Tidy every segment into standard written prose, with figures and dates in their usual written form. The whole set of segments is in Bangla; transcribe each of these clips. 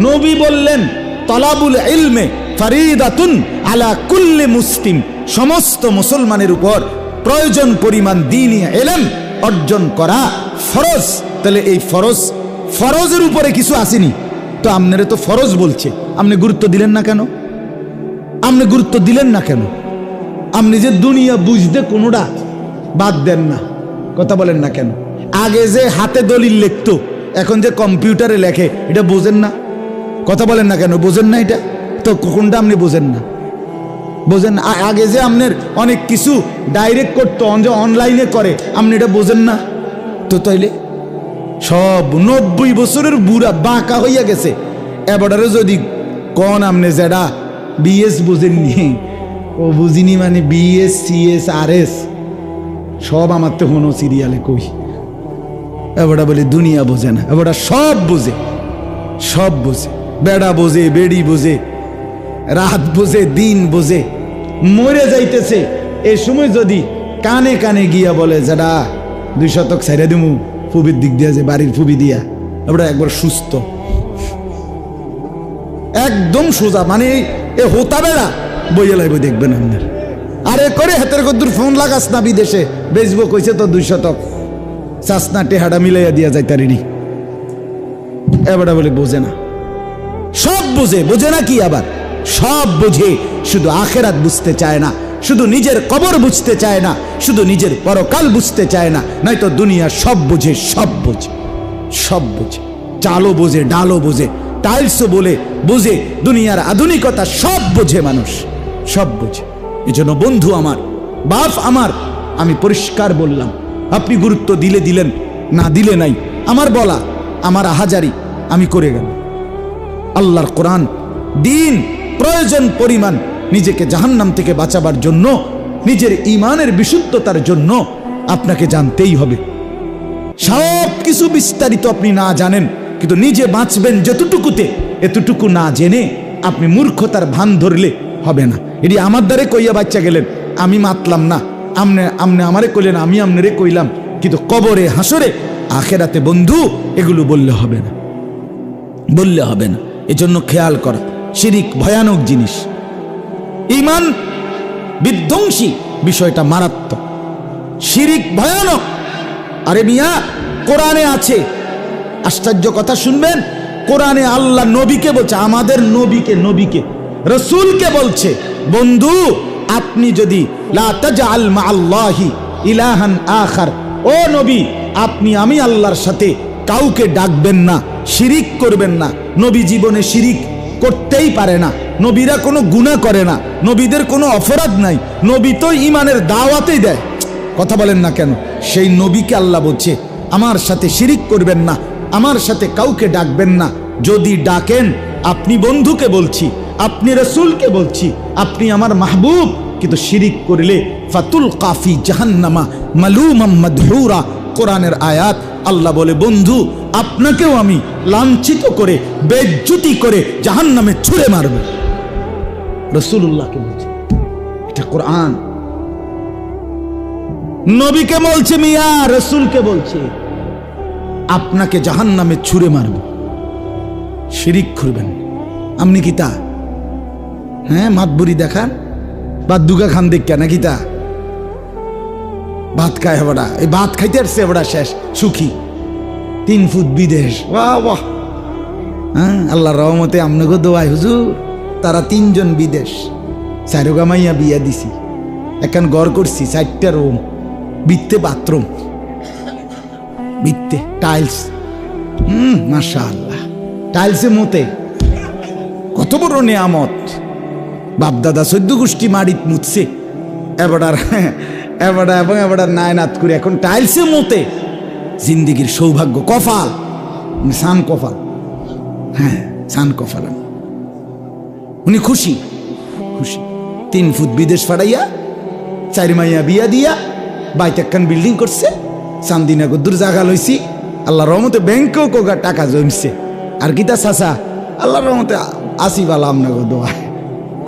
নবী বললেন তলাবুল ইলমে ফারিদাতুন আলা কুল্লি মুসলিম, সমস্ত মুসলমানের উপর প্রয়োজন পরিমাণ দ্বীনি ইলম অর্জন করা ফরজ। তাহলে এই ফরজের উপরে কিছু আসেনি, তো আপনারে তো ফরজ বলছে, আপনি গুরুত্ব দিলেন না কেন? আপনি গুরুত্ব দিলেন না কেন? আপনি যে দুনিয়া বুঝতে কোনোটা বাদ দেন না, কথা বলেন না কেন? আগে যে হাতে দলিল লিখতো, এখন যে কম্পিউটারে লেখে, এটা বোঝেন না? কথা বলেন না কেন? বোঝেন না? এটা তো কোনটা আপনি বোঝেন না? বোঝেন না? আগে যে আপনার অনেক কিছু ডাইরেক্ট করতো, অনলাইনে করে, আপনি এটা বোঝেন না? তো তাইলে সব 90 বছরের বুড়া বাঁকা হইয়া গেছে, এবারে যদি কন আপনি যেটা বিএস বুঝেননি, ও বুঝিনি মানে বিএস সিএস আরএস সব আমার তো কোনো সিরিয়ালে কই। এবারে বলে দুনিয়া বোঝে না, এবারে সব বোঝে, সব বোঝে, বেড়া বোঝে, বেড়ি বোঝে, রাত বোঝে, দিন বোঝে, মরে যাইতেছে। এই সময় যদি কানে কানে গিয়া বলে যেটা 2 শতক ছেড়ে দিমু ফুবির দিক দিয়া, যে বাড়ির ফুবি দিয়া, এবারে একবার সুস্থ, একদম সোজা, মানে এ হোতা বেড়া বইয়ে লাইব দেখবেন আপনার। আরে করে হাতের কদ্দুর ফোন লাগাস না, বিদেশে বেচবো কইছে তো 2 শতক, চাষনা টেহাটা মিলাইয়া দিয়া যাইতারিনি। এবারে বলে বোঝে না, সব বোঝে, বোঝে না কি আবার সব বোঝে, শুধু আখেরাত বুঝতে চায় না, শুধু নিজের কবর বুঝতে চায় না, শুধু নিজের পরকাল বুঝতে চায় না, নয়তো দুনিয়া সব বোঝে, সব বোঝে, সব বোঝে, চালও বোঝে, ডালও বোঝে, টাইলসও বলে বোঝে, দুনিয়ার আধুনিকতা সব বোঝে মানুষ, সব বোঝে। এজন্য বন্ধু আমার, বাপ আমার, আমি পরিষ্কার বললাম, আপনি গুরুত্ব দিলে দিলেন, না দিলে নাই, আমার বলা, আমার আহাজারি আমি করে গেলাম। আল্লাহর কোরআন দিন প্রয়োজন পরিমাণ নিজেকে জাহান্নাম থেকে বাঁচাবার জন্য, নিজের ঈমানের বিশুদ্ধতার জন্য আপনাকে জানতেই হবে। সব কিছু বিস্তারিত আপনি না জানেন, কিন্তু নিজে বাঁচবেন যতটুকুতে, এতটুকু না জেনে আপনি মূর্খতার ভান ধরলে হবে না। এটি আমার দ্বারে কইয়া বাচ্চা গেলেন, আমি মাতলাম না, আমনে আমারে কইলেন, আমি আমনেরে কইলাম, কিন্তু কবরে হাসরে আখেরাতে বন্ধু এগুলো বললে হবে না, বললে হবে না। এজন্য খেয়াল করা, শিরিক ভয়ানক জিনিস, ঈমান বিধ্বংসী, বিষয়টা মারাত্মক, শিরিক ভয়ানক। আরে মিয়া, কোরআনে আছে, আশ্চর্য কথা শুনবেন, কোরআনে আল্লাহ নবীকে বলছে, আমাদের নবীকে রাসূলকে বলছে, বন্ধু আপনি যদি লা তাজআল মাআল্লাহি ইলাহান আখার, ও নবী আপনি আমি আল্লাহর সাথে কাউকে ডাকবেন না, শিরিক করবেন না। নবী জীবনে শিরিক করতেই পারে না, নবীরা কোনো গুনাহ করে না, নবীদের কোনো অপরাধ নাই, নবী তো ঈমানের দাওয়াতেই দেয়, কথা বলেন না কেন? সেই নবীকে আল্লাহ বলছে আমার সাথে শিরিক করবেন না, আমার সাথে কাউকে ডাকবেন না। যদি ডাকেন, আপনি বন্ধুকে বলছি, আপনি রাসূলকে বলছি, আপনি আমার মাহবুব, কিন্তু শিরিক করলে ফাতুল কাফি জাহান্নামা মালুমাম মাদহুরা, কোরআনের আয়াত। আল্লাহ বলে বন্ধু আপনাকেও আমি লাঞ্ছিত করে, বেজ্জতি করে জাহান্নামে ছুঁড়ে মারব। রাসূলুল্লাহকে বলছে, এটা কোরআন, নবীকে বলছে মিয়া, রাসূলকে বলছে আপনাকে জাহান্নামে ছুঁড়ে মারব, শিরিক করবেন। আপনি কি তা? হ্যাঁ, মাতবুরি দেখান, বাদ দুগা খান দেখা নাকি তা? ভাত খায় বড়া, এই ভাত খাইতে আসছে বড়া, শেষ সুখী, 3 ফুট বিদেশ, বাহ বাহ। হ্যাঁ, আল্লাহর রহমতে আপনাকে দোয়াই হুজুর, তারা 3 জন বিদেশ, 4 গামাইয়া বিয়া দিছি, এখন ঘর করছি, 4টা রুম, বিত্তে বাথরুম, বিত্তে টাইলস, মাশাআল্লাহ, টাইলসে মতে কত বড় নিয়ামত। বাপদাদা 14 গোষ্ঠী মাড়িত মুতছে, এবাডার এবং এবাডার নায়নাত করে এখন টাইলসে মতে, জিন্দিগির সৌভাগ্য, কপাল, সান কপাল, হ্যাঁ সান কপাল। উনি খুশি, খুশি, 3 ফুট বিদেশ ফাড়াইয়া, 4 মাইয়া বিয়া দিয়া, বাইতে একখান বিল্ডিং করছে, চান্দিনা গদ্দুর জায়গা লইছি, আল্লাহর রহমতে ব্যাংকেও কোগা টাকা জমছে। আর কিতা চাচা, আল্লাহর রহমতে আসি ভালো, আপনাকে দোয়ায়,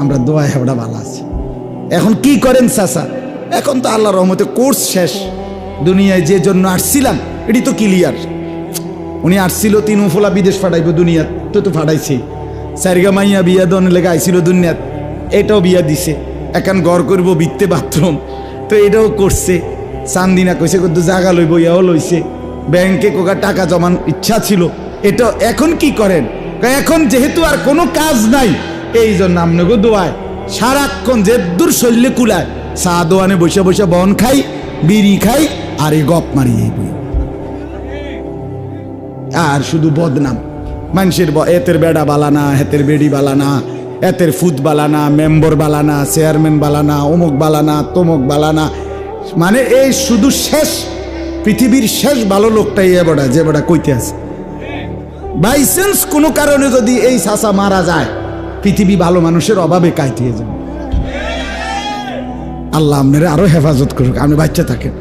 আমরা দোয়ায় আমরা ভালো আছি। এখন কি করেন চাচা? এখন তো আল্লাহর রহমতে কোর্স শেষ, দুনিয়ায় যে জন্য আসছিলাম এটি তো ক্লিয়ার। উনি আসছিল 3 উফলা বিদেশ পাঠাইব দুনিয়ার, তো ফাটাইছে। সারিগা মাইয়া বিয়া দন লেগে আইছিল দুনিয়াত, এটাও বিয়া দিছে। এখন ঘর করব বিত্তে বাথরুম, তো এটাও করছে। চান্দিনা কইছে কত জায়গা লইব, ইয়াও লইছে। ব্যাংকে কোকা টাকা জমান ইচ্ছা ছিল, এটা এখন কি করেন? এখন যেহেতু আর কোনো কাজ নাই, এই জন্য আপনাকে দোয়ায় সারাক্ষণ যে দূর শৈলে কুলায় চা দোয়ানে বসে বসে বন খাই, বিড়ি খাই, আর এই গপ মারি এই বই। আর শুধু বদনাম মানুষের, এতের বেড়া বালানা, হেতের বেড়ি বালানা, এতের ফুদ বালানা, মেম্বর বালানা, চেয়ারম্যান বালানা, অমুক বালানা, তমুক বালানা। মানে এই শুধু শেষ, পৃথিবীর শেষ ভালো লোকটাই এ বড়া, যে বড়া কইতে আছে। বাইচান্স কোনো কারণে যদি এই চাচা মারা যায়, পৃথিবী ভালো মানুষের অভাবে কাটিয়ে যাবে। আল্লাহ আপনারা আরো হেফাজত করুক। আপনি বাচ্চা থাকেন,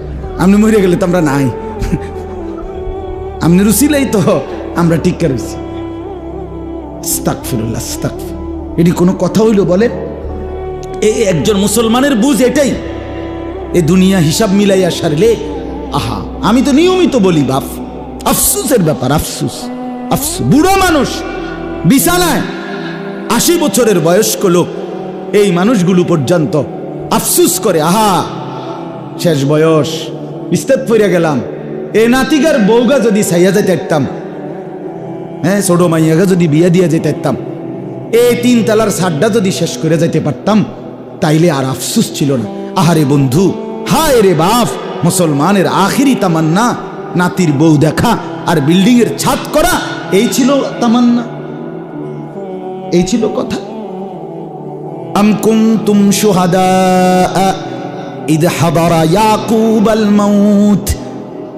আপনি মরে গেলে তো আমরা নাই, আপনি রুচিলেই তো আমরা টিকা রয়েছি। আস্তাগফিরুল্লাহ, আস্তাগফির। এটি কোনো কথা হইল বলে? এই একজন মুসলমানের বুঝ এটাই। এ দুনিয়া হিসাব মিলাইয়া সারলে, আহা, আমি তো নিয়মিত বলি বাপ, আফসুসের ব্যাপার, আফসুস, আফসুস। বুড়ো মানুষ বিছানায়, 80 বছরের বয়স্ক লোক, এই মানুষগুলো পর্যন্ত আফসুস করে, আহা শেষ বয়স, ইস্তেত পড়ে গেলাম। এ নাতিগার বউগা যদি ছাইয়া যেতে পারতাম, হ্যাঁ, ছোট মাইয়াগা যদি বিয়ে দিয়ে যেতে পারতাম, এই 3 তালার ছাড়টা যদি শেষ করে যেতে পারতাম, তাইলে আর আফসুস ছিল না। আহারে বন্ধু, হায় রে বাপ, মুসলমানের আখিরি তামান্না নাতির বউ দেখা আর বিল্ডিং এর ছাদ করা, এই ছিল তামান্না, এই ছিল কথা। আম কুনতুম শুহাদা ইদ হাদারা ইয়াকুবাল মাউত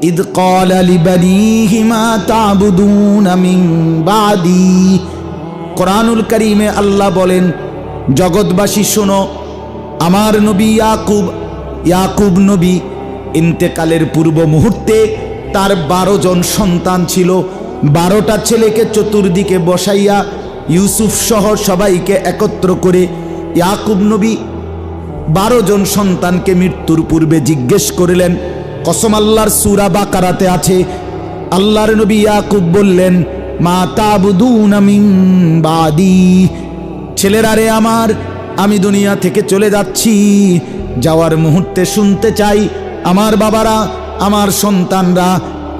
ইদ ক্বালা লিবানিহি মা তা'বুদুনা মিন বাদি। কোরআনুল কারীমে আল্লাহ বলেন, জগৎবাসী শোনো, আমার নবী ইয়াকুব নবী ইন্তেকালের পূর্ব মুহূর্তে তার 12 জন সন্তান ছিল। 12টা ছেলেকে চতুর্দিকে বসাইয়া ইউসুফ সহ সবাইকে একত্র করে ইয়াকুব নবী 12 জন সন্তানকে মৃত্যুর পূর্বে জিজ্ঞেস করিলেন। কসম আল্লাহর সূরা বাকারাতে আছে, আল্লাহর নবী ইয়াকুব বললেন, মা তা'বুদুনা মিন বাদি, ছেলেরা রে আমার, আমি দুনিয়া থেকে চলে যাচ্ছি, যাওয়ার মুহূর্তে শুনতে চাই, আমার বাবারা, আমার সন্তানরা,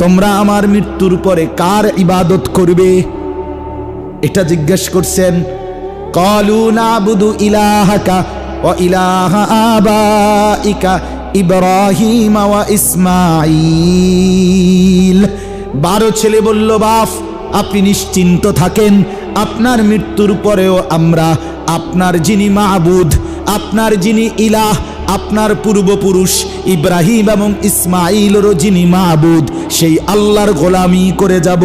তোমরা আমার মৃত্যুর পরে কার ইবাদত করবে? এটা জিজ্ঞেস করছেন। ক্বালু না'বুদু ইলাহাকা ওয়া ইলাহা আবাইকা ইব্রাহিম ওয়া ইসমাঈল। 12 ছেলে বলল, বাপ আপনি নিশ্চিন্ত থাকেন, আপনার মৃত্যুর পরেও আমরা আপনার যিনি মাবুদ, আপনার যিনি ইলাহ, আপনার পূর্বপুরুষ ইব্রাহিম এবং ইসমাঈলেরও যিনি মাবুদ, সেই আল্লাহর গোলামি করে যাব।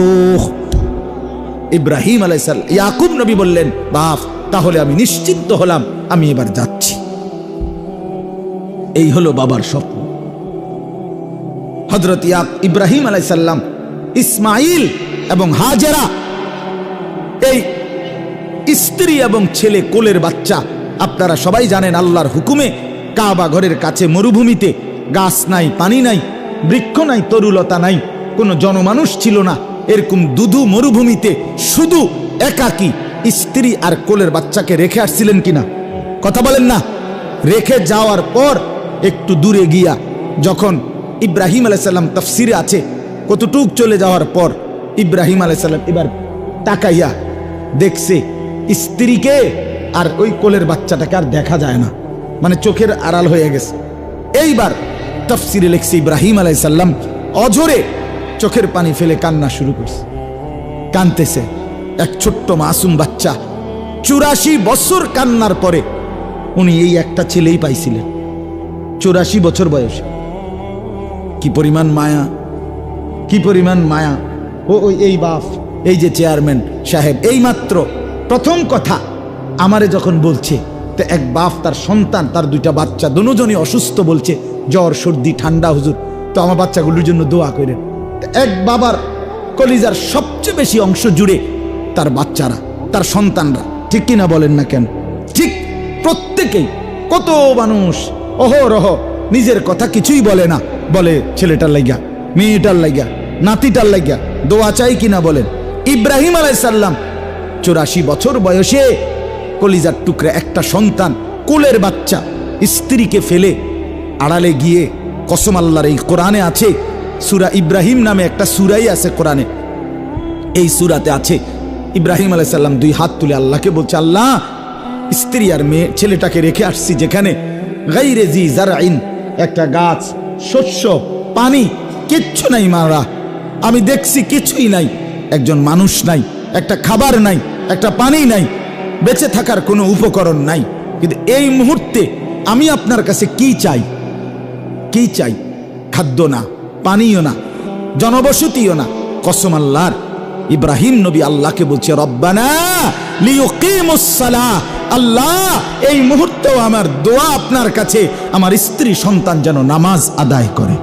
ইব্রাহিম আলাইহিস সালাম, ইয়াকুব নবী বললেন, বাপ তাহলে আমি নিশ্চিন্ত হলাম, আমি এবার যাচ্ছি। এই হলো বাবার স্বপ্ন। হযরত ইব্রাহিম আলাইহিস সালাম, ইসমাঈল এবং হাজেরা, এই স্ত্রী এবং ছেলে, কোলের বাচ্চা। আপনারা সবাই জানেন, আল্লাহর হুকুমে কাবা ঘরের কাছে মরুভূমিতে, গাছ নাই, পানি নাই, বৃক্ষ নাই, তরুলতা নাই, কোনো জনমানুষ ছিল না, এরকম দুধু মরুভূমিতে শুধু একাকী স্ত্রী আর কোলের বাচ্চাকে রেখে আসছিলেন কিনা? কথা বলেন না। রেখে যাওয়ার পর একটু দূরে গিয়া যখন ইব্রাহিম আলাইহিস সালাম, তাফসিরে আছে, কতটুক চলে যাওয়ার পর ইব্রাহিম আলাইহিস সালাম এবার তাকাইয়া দেখছে স্ত্রীকে আর ওই কোলের বাচ্চাটাকে আর দেখা যায় না, মানে চোখের আড়াল হয়ে গেছে। এইবার তাফসিরে লিখছে, ইব্রাহিম আলাইহিস সালাম অঝরে চোখের পানি ফেলে কান্না শুরু করছে, কাঁদতেছে। এক ছোট্ট মাসুম বাচ্চা, 84 বছর কান্নার পরে উনি এই একটা ছেলেই পাইছিলেন, 84 বছর বয়সে। কি পরিমাণ মায়া, কি পরিমাণ মায়া। ওই এই বাপ, এই যে চেয়ারম্যান সাহেব, এই মাত্র প্রথম কথা আমারে যখন বলছে, তো এক বাপ তার সন্তান, তার 2টা বাচ্চা, দুজনই অসুস্থ, বলছে জ্বর সর্দি ঠান্ডা, হুজুর তো আমার বাচ্চাগুলোর জন্য দোয়া করেন। এক বাবার কলিজার সবচেয়ে বেশি অংশ জুড়ে তার বাচ্চারা, তার সন্তানরা, ঠিক কিনা বলেন না কেন? ঠিক প্রত্যেকেই। কত মানুষ অহরহ নিজের কথা কিছুই বলে না, বলে ছেলেটার লাইগা, মেয়েটার লাইগা, নাতিটার লাইগা দোয়া চাই কিনা বলেন। ইব্রাহিম আলাইহিস সালাম 84 বছর বয়সে কলিজার টুকরা একটা সন্তান, কোলের বাচ্চা, স্ত্রীকে ফেলে আড়ালে গিয়ে, কসম আল্লাহর এই কোরআনে আছে, সূরা ইব্রাহিম নামে একটা সূরাই আছে কোরআনে, এই সূরাতে আছে ইব্রাহিম আলাইহিস সালাম 2 হাত তুলে আল্লাহকে বলছে, আল্লাহ স্ত্রী আর মেয়ে ছেলেটাকে রেখে আসছি যেখানে গায়রে জি জারইন, একটা গাছ, শস্য, পানি কিচ্ছু নাই মারা, আমি দেখছি কিছুই নাই, একজন মানুষ নাই, একটা খাবার নাই, একটা পানি নাই, বেঁচে থাকার কোনো উপকরণ নাই। কিন্তু এই মুহূর্তে আমি আপনার কাছে কি চাই? কি চাই? খাদ্য না, পানীয় না, জনবসতিও না। কসম আল্লাহর, ইব্রাহিম নবী আল্লাহকে বলছে, রব্বানা লিয়ুকিমুস সালাহ, আল্লাহ এই মুহূর্তেও আমার দোয়া আপনার কাছে, আমার স্ত্রী সন্তান যেন নামাজ আদায় করে।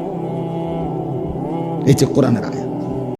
এই যে কোরআনের